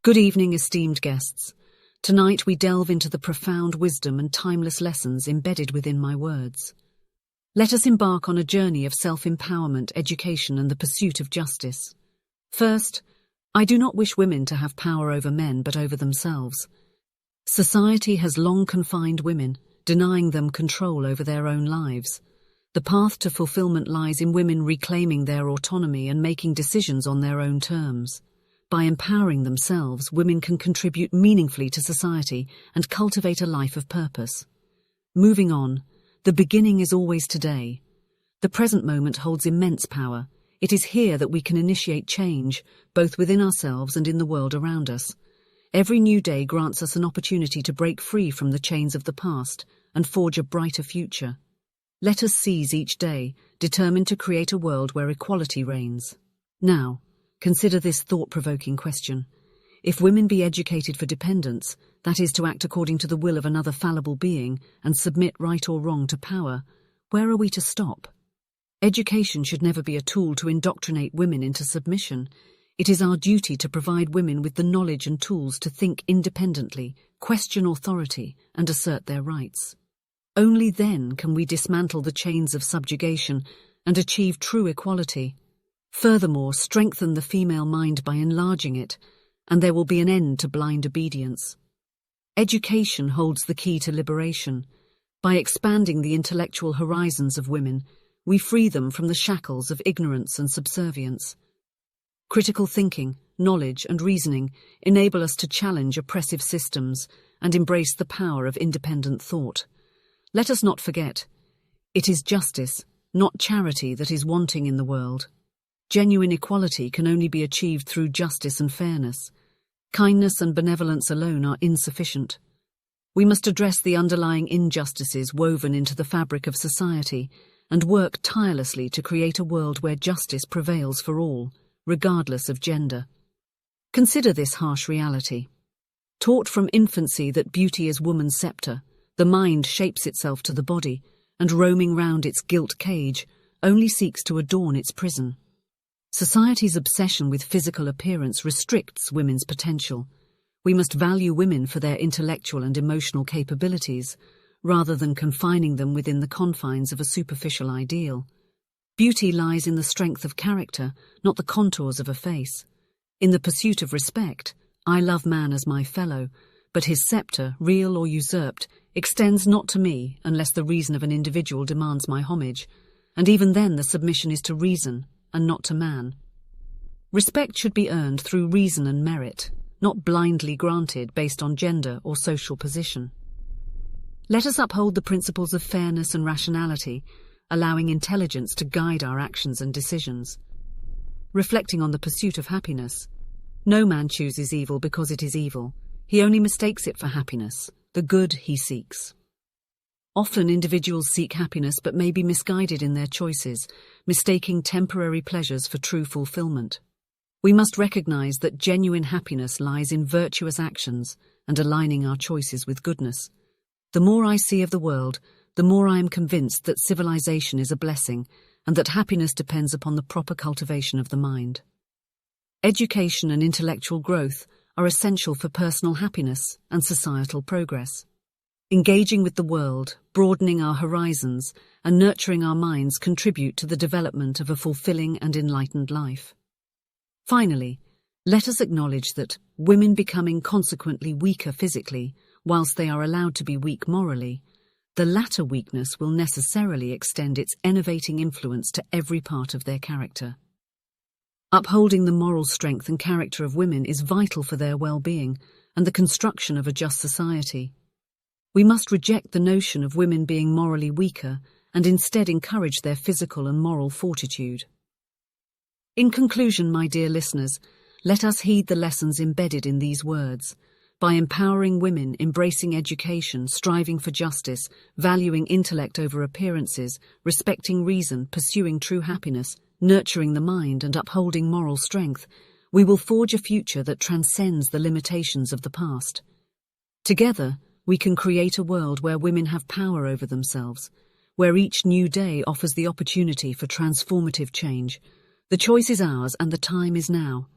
Good evening, esteemed guests. Tonight we delve into the profound wisdom and timeless lessons embedded within my words. Let us embark on a journey of self-empowerment, education, and the pursuit of justice. First, I do not wish women to have power over men but over themselves. Society has long confined women, denying them control over their own lives. The path to fulfillment lies in women reclaiming their autonomy and making decisions on their own terms. By empowering themselves, women can contribute meaningfully to society and cultivate a life of purpose. Moving on, the beginning is always today. The present moment holds immense power. It is here that we can initiate change, both within ourselves and in the world around us. Every new day grants us an opportunity to break free from the chains of the past and forge a brighter future. Let us seize each day, determined to create a world where equality reigns. Now, consider this thought-provoking question. If women be educated for dependence, that is to act according to the will of another fallible being and submit right or wrong to power, where are we to stop? Education should never be a tool to indoctrinate women into submission. It is our duty to provide women with the knowledge and tools to think independently, question authority, and assert their rights. Only then can we dismantle the chains of subjugation and achieve true equality. Furthermore, strengthen the female mind by enlarging it, and there will be an end to blind obedience. Education holds the key to liberation. By expanding the intellectual horizons of women, we free them from the shackles of ignorance and subservience. Critical thinking, knowledge, and reasoning enable us to challenge oppressive systems and embrace the power of independent thought. Let us not forget, it is justice, not charity, that is wanting in the world. Genuine equality can only be achieved through justice and fairness. Kindness and benevolence alone are insufficient. We must address the underlying injustices woven into the fabric of society and work tirelessly to create a world where justice prevails for all, regardless of gender. Consider this harsh reality. Taught from infancy that beauty is woman's scepter, the mind shapes itself to the body, and roaming round its gilt cage, only seeks to adorn its prison. Society's obsession with physical appearance restricts women's potential. We must value women for their intellectual and emotional capabilities, rather than confining them within the confines of a superficial ideal. Beauty lies in the strength of character, not the contours of a face. In the pursuit of respect, I love man as my fellow, but his scepter, real or usurped, extends not to me unless the reason of an individual demands my homage, and even then the submission is to reason and not to man. Respect should be earned through reason and merit, not blindly granted based on gender or social position. Let us uphold the principles of fairness and rationality, allowing intelligence to guide our actions and decisions. Reflecting on the pursuit of happiness, no man chooses evil because it is evil. He only mistakes it for happiness, the good he seeks. Often individuals seek happiness but may be misguided in their choices, mistaking temporary pleasures for true fulfillment. We must recognize that genuine happiness lies in virtuous actions and aligning our choices with goodness. The more I see of the world, the more I am convinced that civilization is a blessing and that happiness depends upon the proper cultivation of the mind. Education and intellectual growth are essential for personal happiness and societal progress. Engaging with the world, broadening our horizons, and nurturing our minds contribute to the development of a fulfilling and enlightened life. Finally, let us acknowledge that women becoming consequently weaker physically, whilst they are allowed to be weak morally, the latter weakness will necessarily extend its enervating influence to every part of their character. Upholding the moral strength and character of women is vital for their well-being and the construction of a just society. We must reject the notion of women being morally weaker and instead encourage their physical and moral fortitude. In conclusion, my dear listeners, let us heed the lessons embedded in these words. By empowering women, embracing education, striving for justice, valuing intellect over appearances, respecting reason, pursuing true happiness, nurturing the mind, and upholding moral strength, we will forge a future that transcends the limitations of the past. Together, we can create a world where women have power over themselves, where each new day offers the opportunity for transformative change. The choice is ours and the time is now.